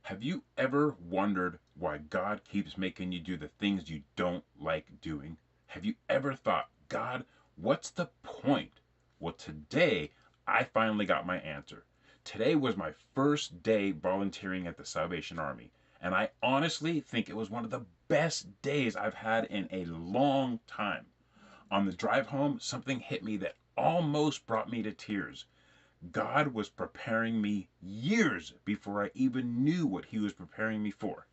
Have you ever wondered why God keeps making you do the things you don't like doing? Have you ever thought, God, what's the point? Well, today I finally got my answer. Today was my first day volunteering at the Salvation Army, and I honestly think it was one of the best days I've had in a long time. On the drive home, something hit me that almost brought me to tears. God was preparing me years before I even knew what He was preparing me for.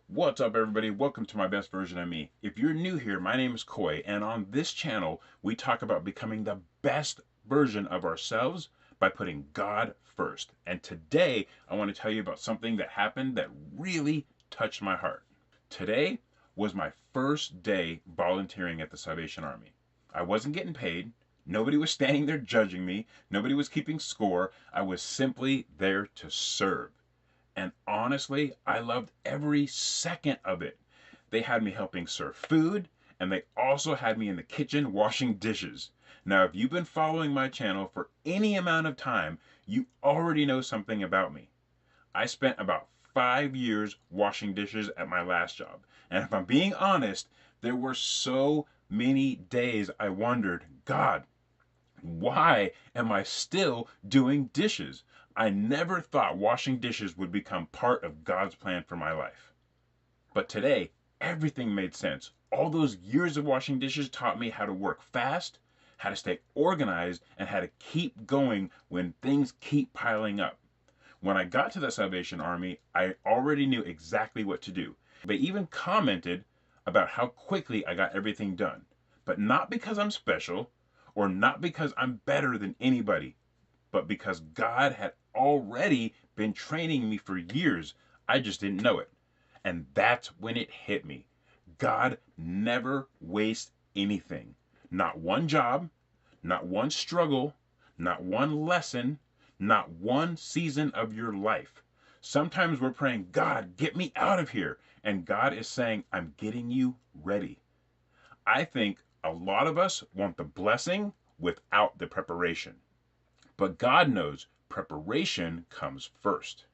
What's up, everybody? Welcome to my best version of me. If you're new here, my name is Coy, and on this channel, we talk about becoming the best version of ourselves by putting God first. And today, I want to tell you about something that happened that really touched my heart. Today was my first day volunteering at the Salvation Army. I wasn't getting paid. Nobody was standing there judging me. Nobody was keeping score. I was simply there to serve. And honestly, I loved every second of it. They had me helping serve food, and they also had me in the kitchen washing dishes. Now, if you've been following my channel for any amount of time, you already know something about me. I spent about 5 years washing dishes at my last job. And if I'm being honest, there were so many days I wondered, God, why am I still doing dishes? I never thought washing dishes would become part of God's plan for my life. But today, everything made sense. All those years of washing dishes taught me how to work fast, how to stay organized, and how to keep going when things keep piling up. When I got to the Salvation Army, I already knew exactly what to do. They even commented about how quickly I got everything done. But not because I'm special, or not because I'm better than anybody, but because God had already been training me for years. I just didn't know it. And that's when it hit me. God never wastes anything. Not one job, not one struggle, not one lesson, not one season of your life. Sometimes we're praying, God, get me out of here. And God is saying, I'm getting you ready. I think a lot of us want the blessing without the preparation. But God knows preparation comes first.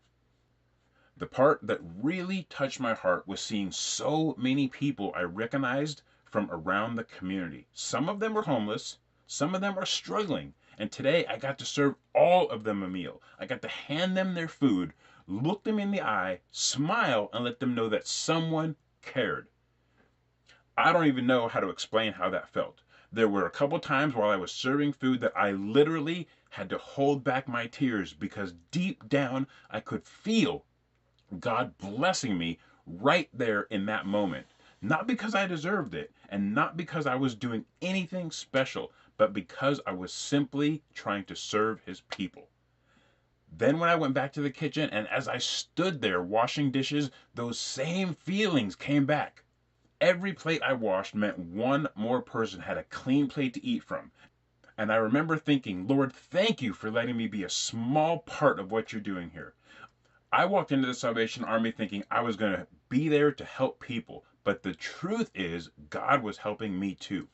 The part that really touched my heart was seeing so many people I recognized from around the community. Some of them were homeless, some of them are struggling, and today I got to serve all of them a meal. I got to hand them their food, look them in the eye, smile, and let them know that someone cared. I don't even know how to explain how that felt. There were a couple times while I was serving food that I literally had to hold back my tears because deep down I could feel God blessing me right there in that moment. Not because I deserved it and not because I was doing anything special, but because I was simply trying to serve His people. Then when I went back to the kitchen and as I stood there washing dishes, those same feelings came back. Every plate I washed meant one more person had a clean plate to eat from. And I remember thinking, Lord, thank you for letting me be a small part of what you're doing here. I walked into the Salvation Army thinking I was going to be there to help people. But the truth is, God was helping me too.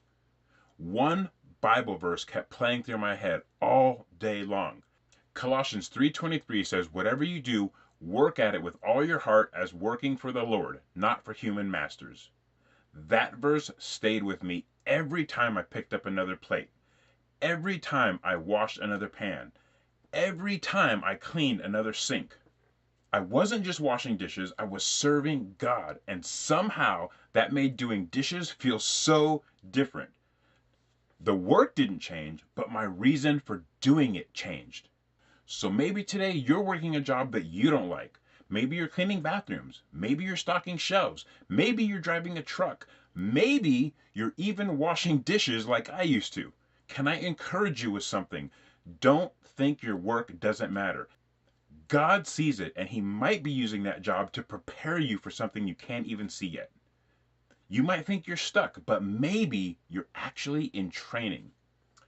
One Bible verse kept playing through my head all day long. Colossians 3:23 says, whatever you do, work at it with all your heart as working for the Lord, not for human masters. That verse stayed with me every time I picked up another plate, every time I washed another pan, every time I cleaned another sink. I wasn't just washing dishes, I was serving God, and somehow that made doing dishes feel so different. The work didn't change, but my reason for doing it changed. So maybe today you're working a job that you don't like. Maybe you're cleaning bathrooms. Maybe you're stocking shelves. Maybe you're driving a truck. Maybe you're even washing dishes like I used to. Can I encourage you with something? Don't think your work doesn't matter. God sees it, and He might be using that job to prepare you for something you can't even see yet. You might think you're stuck, but maybe you're actually in training.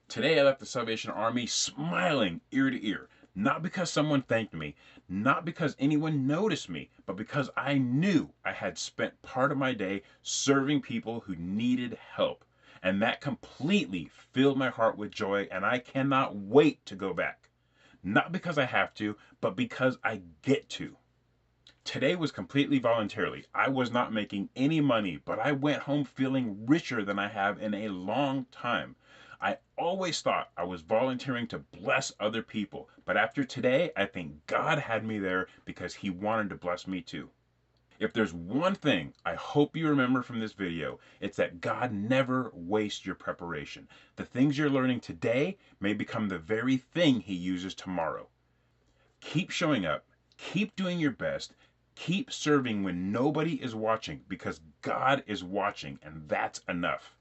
Today I left the Salvation Army smiling ear to ear. Not because someone thanked me, not because anyone noticed me, but because I knew I had spent part of my day serving people who needed help. And that completely filled my heart with joy, and I cannot wait to go back. Not because I have to, but because I get to. Today was completely voluntarily. I was not making any money, but I went home feeling richer than I have in a long time. I always thought I was volunteering to bless other people, but after today, I think God had me there because He wanted to bless me too. If there's one thing I hope you remember from this video, it's that God never wastes your preparation. The things you're learning today may become the very thing He uses tomorrow. Keep showing up, keep doing your best, keep serving when nobody is watching, because God is watching, and that's enough.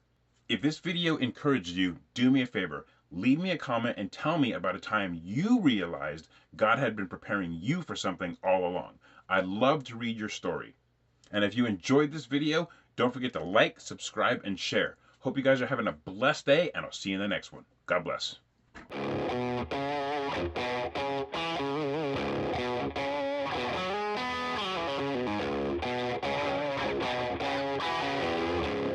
If this video encouraged you, do me a favor. Leave me a comment and tell me about a time you realized God had been preparing you for something all along. I'd love to read your story. And if you enjoyed this video, don't forget to like, subscribe, and share. Hope you guys are having a blessed day, and I'll see you in the next one. God bless.